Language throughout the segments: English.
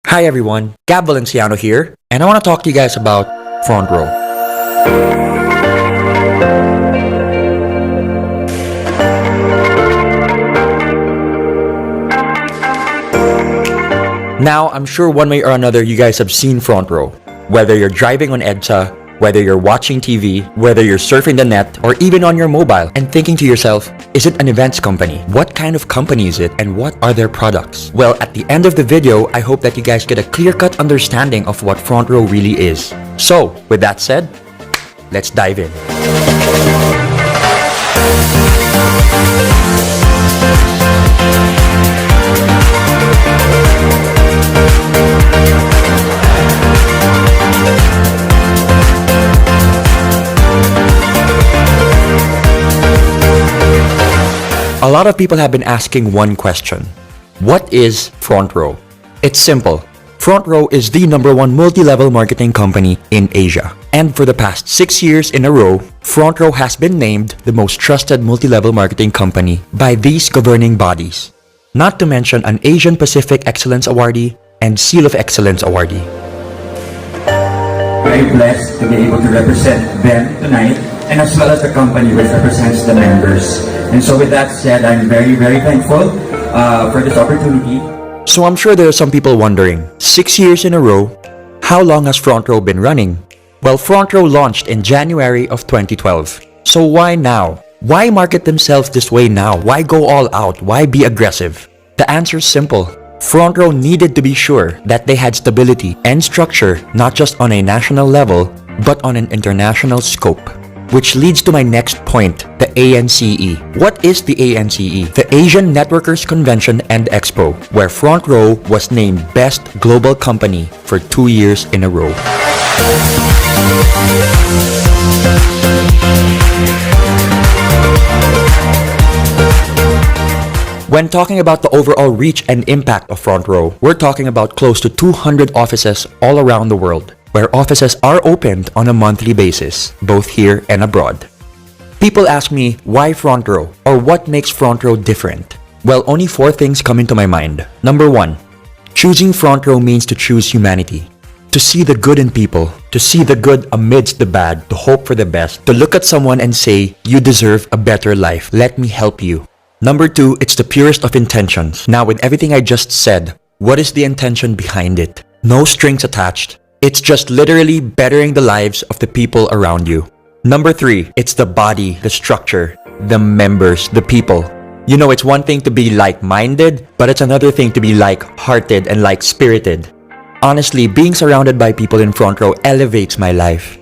Hi everyone, Gab Valenciano here, and I want to talk to you guys about Frontrow. Now, I'm sure one way or another you guys have seen Frontrow. Whether you're driving on EDSA, whether you're watching TV, whether you're surfing the net, or even on your mobile and thinking to yourself, is it an events company? What kind of company is it and what are their products? Well, at the end of the video, I hope that you guys get a clear-cut understanding of what Frontrow really is. So, with that said, let's dive in. A lot of people have been asking one question. What is Frontrow? It's simple. Frontrow is the #1 multi-level marketing company in Asia. And for the past 6 years in a row, Frontrow has been named the most trusted multi-level marketing company by these governing bodies. Not to mention an Asian Pacific Excellence Awardee and Seal of Excellence Awardee. Very blessed to be able to represent them tonight, and as well as the company which represents the members. And so with that said, I'm very thankful for this opportunity. So I'm sure there are some people wondering, 6 years in a row, how long has Frontrow been running? Well, Frontrow launched in January of 2012. So why now? Why market themselves this way now? Why go all out? Why be aggressive? The answer is simple. Frontrow needed to be sure that they had stability and structure not just on a national level, but on an international scope. Which leads to my next point, the ANCE. What is the ANCE? The Asian Networkers Convention and Expo, where Frontrow was named Best Global Company for 2 years in a row. When talking about the overall reach and impact of Frontrow, we're talking about close to 200 offices all around the world, where offices are opened on a monthly basis, both here and abroad. People ask me, why Frontrow? Or what makes Frontrow different? Well, only 4 things come into my mind. Number 1, choosing Frontrow means to choose humanity. To see the good in people, to see the good amidst the bad, to hope for the best, to look at someone and say, you deserve a better life, let me help you. Number 2, it's the purest of intentions. Now, with everything I just said, what is the intention behind it? No strings attached. It's just literally bettering the lives of the people around you. Number 3, it's the body, the structure, the members, the people. You know, it's one thing to be like-minded, but it's another thing to be like-hearted and like-spirited. Honestly, being surrounded by people in Frontrow elevates my life.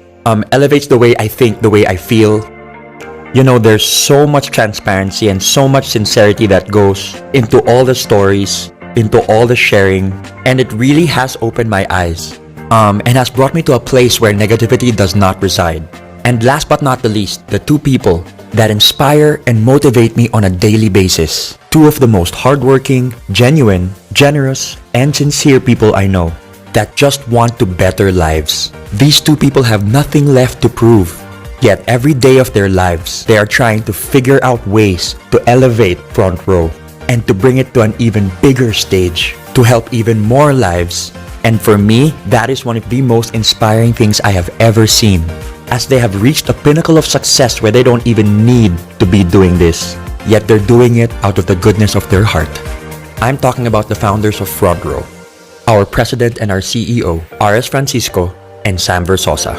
Elevates the way I think, the way I feel. You know, there's so much transparency and so much sincerity that goes into all the stories, into all the sharing, and it really has opened my eyes. And has brought me to a place where negativity does not reside. And last but not the least, the 2 people that inspire and motivate me on a daily basis. 2 of the most hardworking, genuine, generous, and sincere people I know that just want to better lives. These 2 people have nothing left to prove. Yet every day of their lives, they are trying to figure out ways to elevate Frontrow and to bring it to an even bigger stage, to help even more lives. And for me, that is one of the most inspiring things I have ever seen, as they have reached a pinnacle of success where they don't even need to be doing this, yet they're doing it out of the goodness of their heart. I'm talking about the founders of Frontrow, our president and our CEO, R.S. Francisco and Sam Versosa.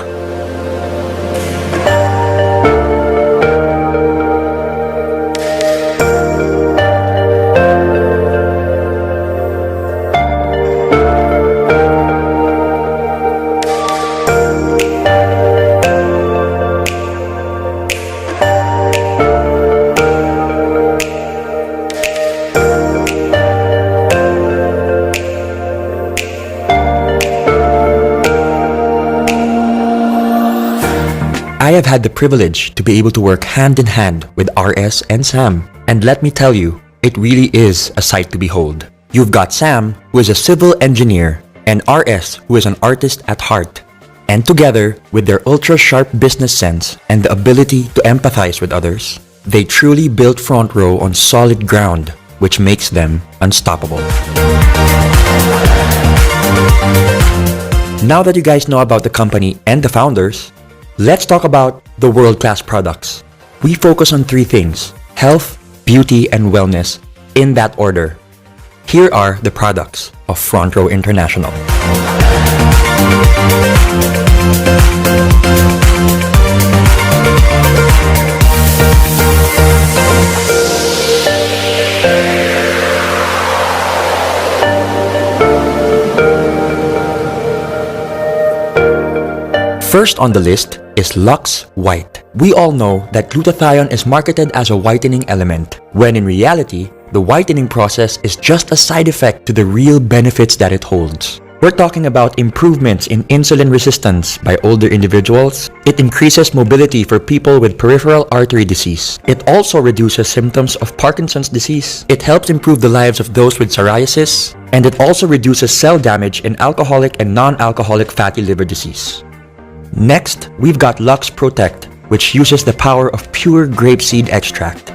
I have had the privilege to be able to work hand in hand with RS and Sam. And let me tell you, it really is a sight to behold. You've got Sam, who is a civil engineer, and RS, who is an artist at heart. And together, with their ultra-sharp business sense and the ability to empathize with others, they truly built Frontrow on solid ground, which makes them unstoppable. Now that you guys know about the company and the founders, let's talk about the world-class products. We focus on three things: health, beauty, and wellness, in that order. Here are the products of Frontrow International. First on the list is Lux White. We all know that glutathione is marketed as a whitening element, when in reality, the whitening process is just a side effect to the real benefits that it holds. We're talking about improvements in insulin resistance by older individuals. It increases mobility for people with peripheral artery disease. It also reduces symptoms of Parkinson's disease. It helps improve the lives of those with psoriasis. And it also reduces cell damage in alcoholic and non-alcoholic fatty liver disease. Next, we've got Lux Protect, which uses the power of pure grapeseed extract.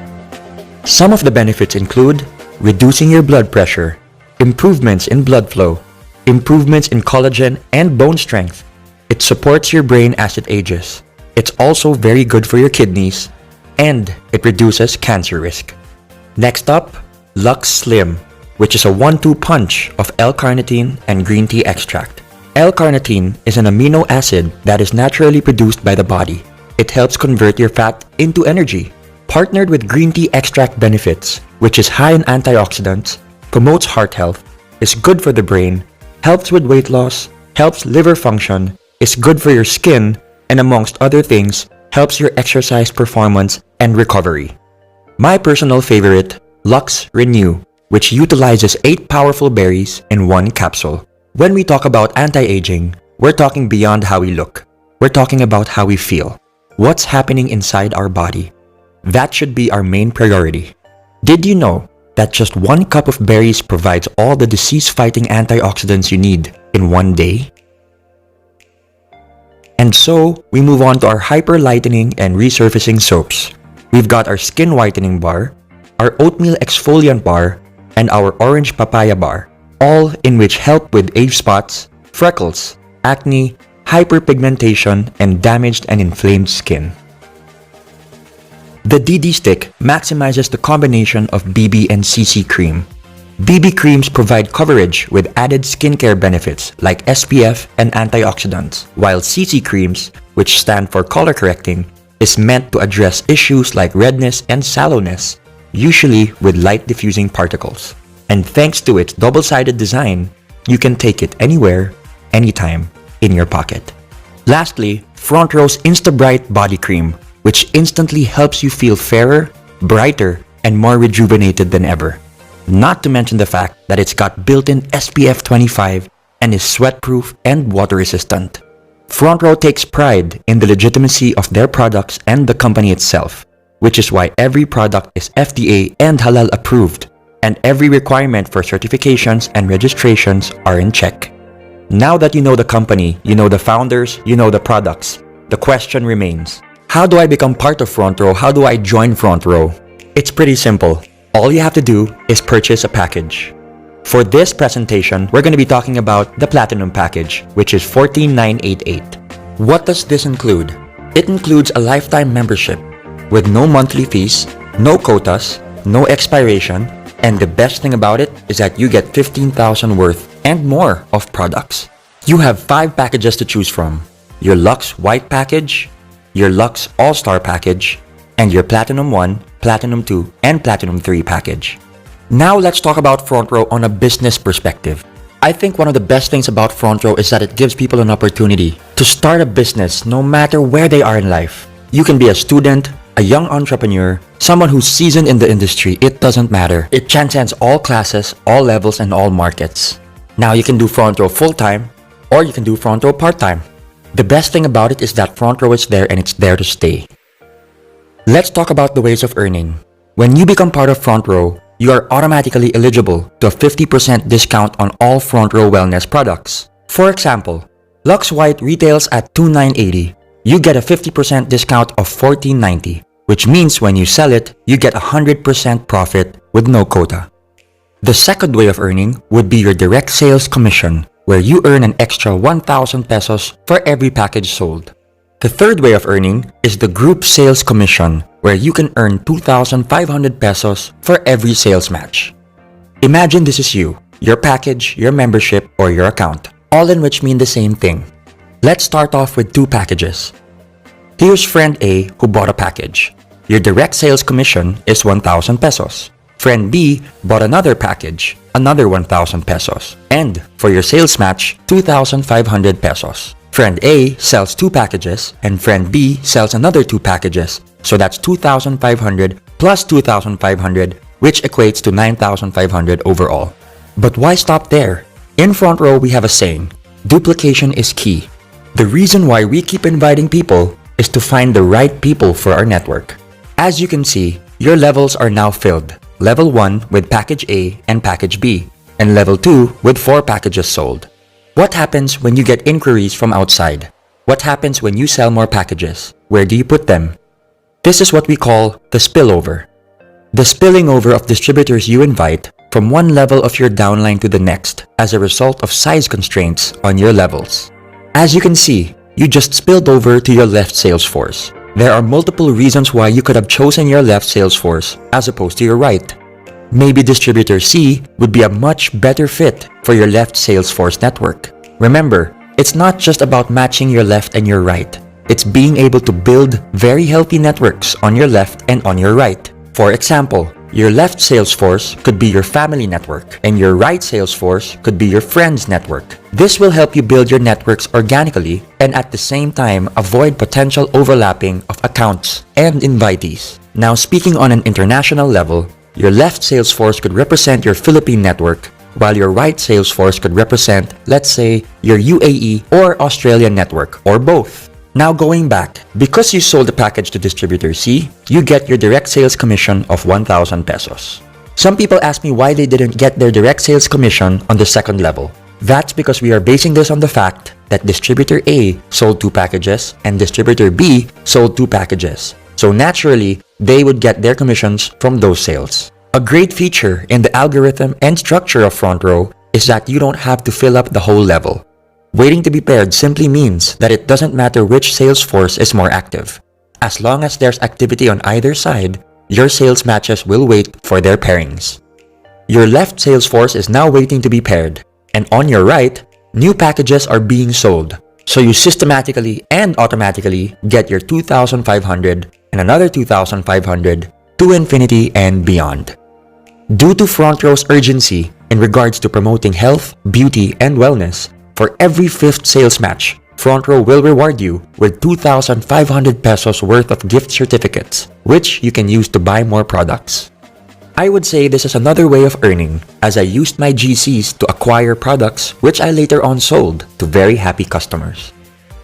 Some of the benefits include reducing your blood pressure, improvements in blood flow, improvements in collagen and bone strength. It supports your brain as it ages. It's also very good for your kidneys, and it reduces cancer risk. Next up, Lux Slim, which is a 1-2 punch of L-carnitine and green tea extract. L-carnitine is an amino acid that is naturally produced by the body. It helps convert your fat into energy. Partnered with green tea extract benefits, which is high in antioxidants, promotes heart health, is good for the brain, helps with weight loss, helps liver function, is good for your skin, and amongst other things, helps your exercise performance and recovery. My personal favorite, Lux Renew, which utilizes 8 powerful berries in 1 capsule. When we talk about anti-aging, we're talking beyond how we look. We're talking about how we feel. What's happening inside our body? That should be our main priority. Did you know that just 1 cup of berries provides all the disease-fighting antioxidants you need in 1 day? And so, we move on to our hyper-lightening and resurfacing soaps. We've got our skin whitening bar, our oatmeal exfoliant bar, and our orange papaya bar, all in which help with age spots, freckles, acne, hyperpigmentation, and damaged and inflamed skin. The DD Stick maximizes the combination of BB and CC cream. BB creams provide coverage with added skincare benefits like SPF and antioxidants, while CC creams, which stand for color correcting, is meant to address issues like redness and sallowness, usually with light diffusing particles. And thanks to its double-sided design, you can take it anywhere, anytime, in your pocket. Lastly, Frontrow's Insta-Bright Body Cream, which instantly helps you feel fairer, brighter, and more rejuvenated than ever. Not to mention the fact that it's got built-in SPF 25 and is sweat-proof and water-resistant. Frontrow takes pride in the legitimacy of their products and the company itself, which is why every product is FDA and halal approved, and every requirement for certifications and registrations are in check. Now that you know the company, you know the founders, you know the products, the question remains, how do I become part of Frontrow? How do I join Frontrow? It's pretty simple. All you have to do is purchase a package. For this presentation, we're going to be talking about the Platinum package, which is $14,988. What does this include? It includes a lifetime membership with no monthly fees, no quotas, no expiration, and the best thing about it is that you get 15,000 worth and more of products. You have 5 packages to choose from: your Lux White package, your Lux All-Star package, and your Platinum 1, Platinum 2, and Platinum 3 package. Now let's talk about Frontrow on a business perspective. I think one of the best things about Frontrow is that it gives people an opportunity to start a business no matter where they are in life. You can be a student, a young entrepreneur, someone who's seasoned in the industry, it doesn't matter. It transcends all classes, all levels, and all markets. Now you can do Frontrow full-time, or you can do Frontrow part-time. The best thing about it is that Frontrow is there and it's there to stay. Let's talk about the ways of earning. When you become part of Frontrow, you are automatically eligible to a 50% discount on all Frontrow wellness products. For example, Lux White retails at $2,980. You get a 50% discount of $1,490, which means when you sell it, you get 100% profit with no quota. The second way of earning would be your direct sales commission, where you earn an extra 1,000 pesos for every package sold. The third way of earning is the group sales commission, where you can earn 2,500 pesos for every sales match. Imagine this is you, your package, your membership, or your account, all in which mean the same thing. Let's start off with two packages. Here's friend A who bought a package. Your direct sales commission is 1,000 pesos. Friend B bought another package, another 1,000 pesos. And for your sales match, 2,500 pesos. Friend A sells two packages and friend B sells another two packages. So that's 2,500 plus 2,500, which equates to 9,500 overall. But why stop there? In Frontrow, we have a saying, duplication is key. The reason why we keep inviting people is to find the right people for our network. As you can see, your levels are now filled. Level 1 with package A and package B, and level 2 with 4 packages sold. What happens when you get inquiries from outside? What happens when you sell more packages? Where do you put them? This is what we call the spillover. The spilling over of distributors you invite from one level of your downline to the next as a result of size constraints on your levels. As you can see, you just spilled over to your left sales force. There are multiple reasons why you could have chosen your left sales force as opposed to your right. Maybe distributor C would be a much better fit for your left sales force network. Remember, it's not just about matching your left and your right. It's being able to build very healthy networks on your left and on your right. For example, your left sales force could be your family network, and your right sales force could be your friends network. This will help you build your networks organically and at the same time avoid potential overlapping of accounts and invitees. Now, speaking on an international level, your left sales force could represent your Philippine network, while your right sales force could represent, let's say, your UAE or Australian network, or both. Now going back, because you sold the package to distributor C, you get your direct sales commission of 1,000 pesos. Some people ask me why they didn't get their direct sales commission on the second level. That's because we are basing this on the fact that distributor A sold 2 packages and distributor B sold 2 packages. So naturally, they would get their commissions from those sales. A great feature in the algorithm and structure of Frontrow is that you don't have to fill up the whole level. Waiting to be paired simply means that it doesn't matter which sales force is more active. As long as there's activity on either side, your sales matches will wait for their pairings. Your left sales force is now waiting to be paired, and on your right, new packages are being sold. So you systematically and automatically get your 2,500 and another 2,500 to infinity and beyond. Due to Frontrow's urgency in regards to promoting health, beauty, and wellness, for every 5th sales match, Frontrow will reward you with 2,500 pesos worth of gift certificates, which you can use to buy more products. I would say this is another way of earning, as I used my GCs to acquire products which I later on sold to very happy customers.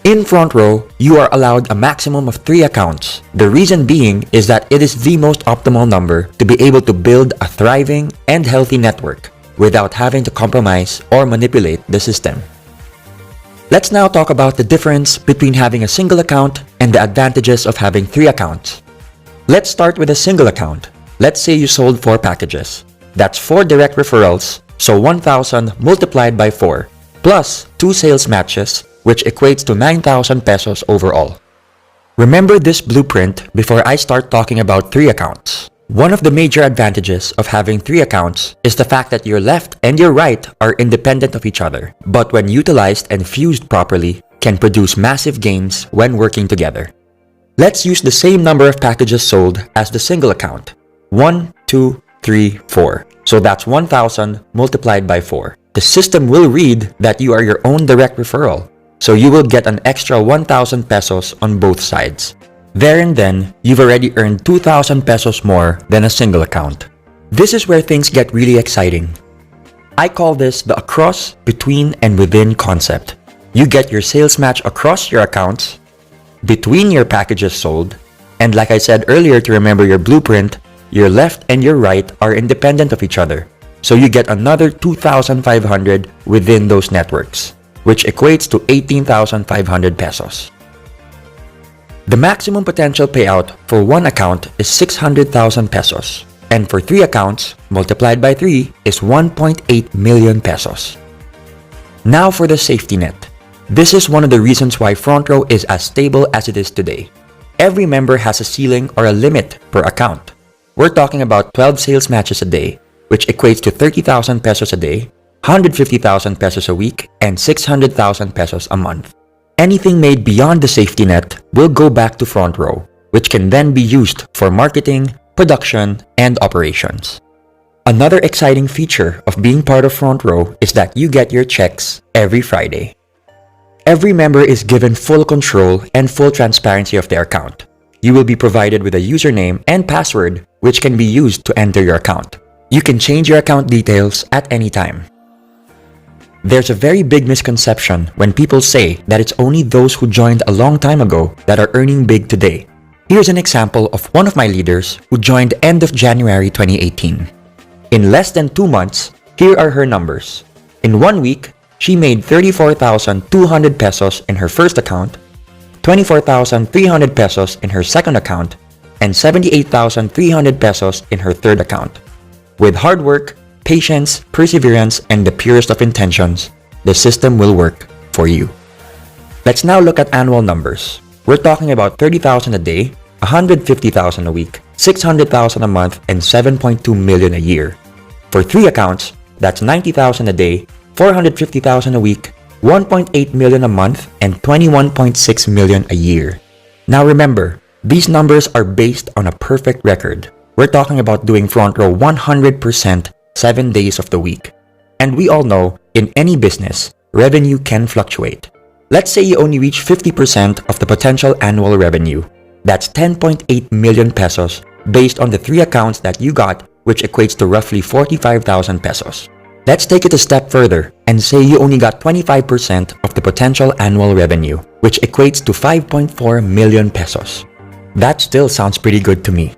In Frontrow, you are allowed a maximum of 3 accounts. The reason being is that it is the most optimal number to be able to build a thriving and healthy network without having to compromise or manipulate the system. Let's now talk about the difference between having a single account and the advantages of having 3 accounts. Let's start with a single account. Let's say you sold 4 packages. That's 4 direct referrals, so 1,000 multiplied by 4, plus 2 sales matches, which equates to 9,000 pesos overall. Remember this blueprint before I start talking about 3 accounts. One of the major advantages of having 3 accounts is the fact that your left and your right are independent of each other, but when utilized and fused properly, can produce massive gains when working together. Let's use the same number of packages sold as the single account. 1, 2, 3, 4. So that's 1,000 multiplied by 4. The system will read that you are your own direct referral, so you will get an extra 1,000 pesos on both sides. There and then, you've already earned 2,000 pesos more than a single account. This is where things get really exciting. I call this the across, between, and within concept. You get your sales match across your accounts, between your packages sold, and like I said earlier to remember your blueprint, your left and your right are independent of each other. So you get another 2,500 within those networks, which equates to 18,500 pesos. The maximum potential payout for one account is 600,000 pesos, and for 3 accounts, multiplied by 3 is 1.8 million pesos. Now for the safety net. This is one of the reasons why Frontrow is as stable as it is today. Every member has a ceiling or a limit per account. We're talking about 12 sales matches a day, which equates to 30,000 pesos a day, 150,000 pesos a week, and 600,000 pesos a month. Anything made beyond the safety net will go back to Frontrow, which can then be used for marketing, production, and operations. Another exciting feature of being part of Frontrow is that you get your checks every Friday. Every member is given full control and full transparency of their account. You will be provided with a username and password which can be used to enter your account. You can change your account details at any time. There's a very big misconception when people say that it's only those who joined a long time ago that are earning big today. Here's an example of one of my leaders who joined end of January 2018. In less than 2 months, here are her numbers. In 1 week, she made 34,200 pesos in her first account, 24,300 pesos in her second account, and 78,300 pesos in her third account. With hard work, patience, perseverance, and the purest of intentions, the system will work for you. Let's now look at annual numbers. We're talking about 30,000 a day, 150,000 a week, 600,000 a month, and 7.2 million a year. For 3 accounts, that's 90,000 a day, 450,000 a week, 1.8 million a month, and 21.6 million a year. Now remember, these numbers are based on a perfect record. We're talking about doing Frontrow 100% 7 days of the week. And we all know, in any business, revenue can fluctuate. Let's say you only reach 50% of the potential annual revenue. That's 10.8 million pesos based on the 3 accounts that you got, which equates to roughly 45,000 pesos. Let's take it a step further and say you only got 25% of the potential annual revenue, which equates to 5.4 million pesos. That still sounds pretty good to me.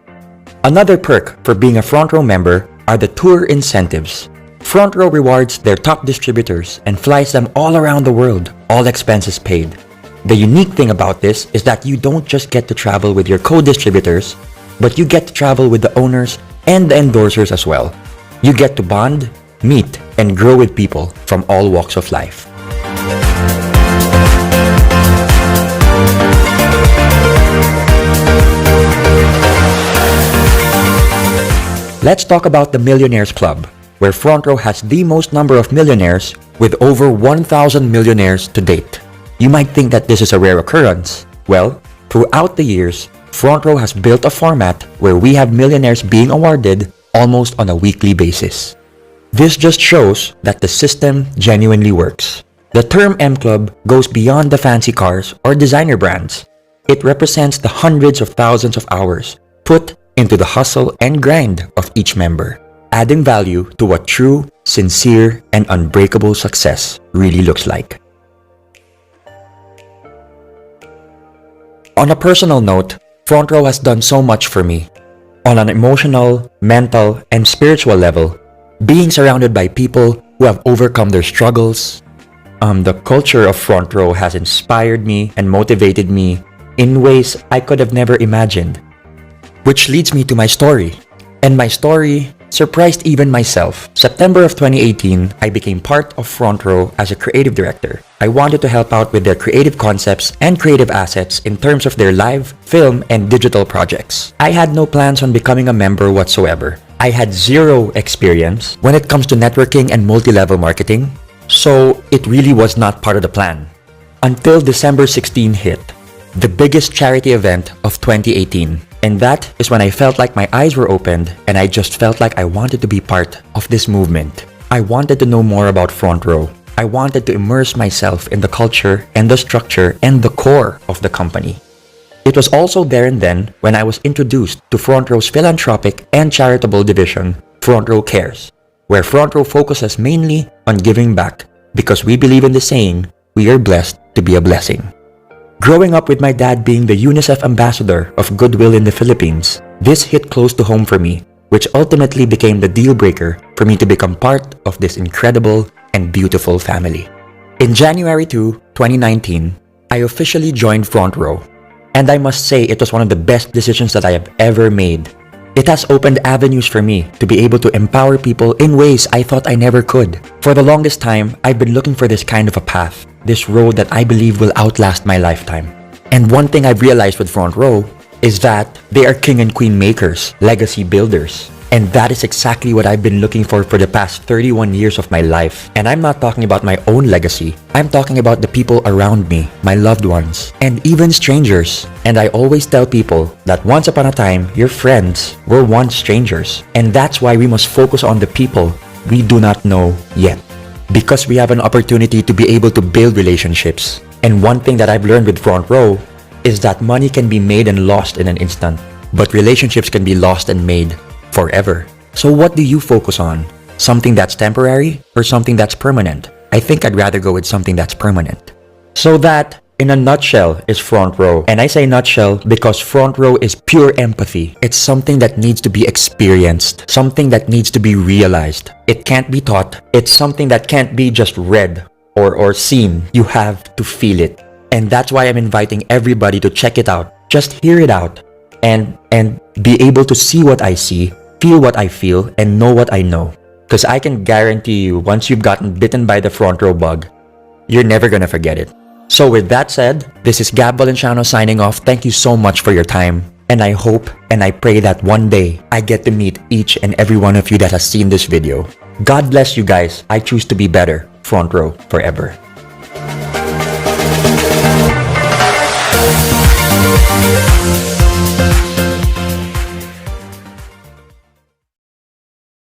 Another perk for being a Frontrow member are the tour incentives. Frontrow rewards their top distributors and flies them all around the world, all expenses paid. The unique thing about this is that you don't just get to travel with your co-distributors, but you get to travel with the owners and the endorsers as well. You get to bond, meet, and grow with people from all walks of life. Let's talk about the Millionaires Club, where Frontrow has the most number of millionaires with over 1,000 millionaires to date. You might think that this is a rare occurrence. Well, throughout the years, Frontrow has built a format where we have millionaires being awarded almost on a weekly basis. This just shows that the system genuinely works. The term M Club goes beyond the fancy cars or designer brands. It represents the hundreds of thousands of hours put into the hustle and grind of each member, adding value to what true, sincere, and unbreakable success really looks like. On a personal note, Frontrow has done so much for me. On an emotional, mental, and spiritual level, being surrounded by people who have overcome their struggles, the culture of Frontrow has inspired me and motivated me in ways I could have never imagined. Which leads me to my story. And my story surprised even myself. September of 2018, I became part of Frontrow as a creative director. I wanted to help out with their creative concepts and creative assets in terms of their live, film, and digital projects. I had no plans on becoming a member whatsoever. I had zero experience when it comes to networking and multi-level marketing, so it really was not part of the plan. Until December 16 hit, the biggest charity event of 2018. And that is when I felt like my eyes were opened and I just felt like I wanted to be part of this movement. I wanted to know more about Frontrow. I wanted to immerse myself in the culture and the structure and the core of the company. It was also there and then when I was introduced to Frontrow's philanthropic and charitable division, Frontrow Cares, where Frontrow focuses mainly on giving back because we believe in the saying, we are blessed to be a blessing. Growing up with my dad being the UNICEF ambassador of Goodwill in the Philippines, this hit close to home for me, which ultimately became the deal breaker for me to become part of this incredible and beautiful family. In January 2, 2019, I officially joined Frontrow, and I must say it was one of the best decisions that I have ever made. It has opened avenues for me to be able to empower people in ways I thought I never could. For the longest time, I've been looking for this kind of a path, this road that I believe will outlast my lifetime. And one thing I've realized with Front Row is that they are king and queen makers, legacy builders. And that is exactly what I've been looking for the past 31 years of my life. And I'm not talking about my own legacy. I'm talking about the people around me, my loved ones, and even strangers. And I always tell people that once upon a time, your friends were once strangers. And that's why we must focus on the people we do not know yet. Because we have an opportunity to be able to build relationships. And one thing that I've learned with Front Row is that money can be made and lost in an instant. But relationships can be lost and made forever. So what do you focus on? Something that's temporary or something that's permanent? I think I'd rather go with something that's permanent. So that, in a nutshell, is Front Row. And I say nutshell because Front Row is pure empathy. It's something that needs to be experienced, something that needs to be realized. It can't be taught. It's something that can't be just read or seen. You have to feel it. And that's why I'm inviting everybody to check it out. Just hear it out and be able to see what I see, feel what I feel, and know what I know. Because I can guarantee you, once you've gotten bitten by the Front Row bug, you're never gonna forget it. So with that said, this is Gab Valenciano signing off. Thank you so much for your time. And I hope and I pray that one day I get to meet each and every one of you that has seen this video. God bless you guys. I choose to be better. Front Row forever.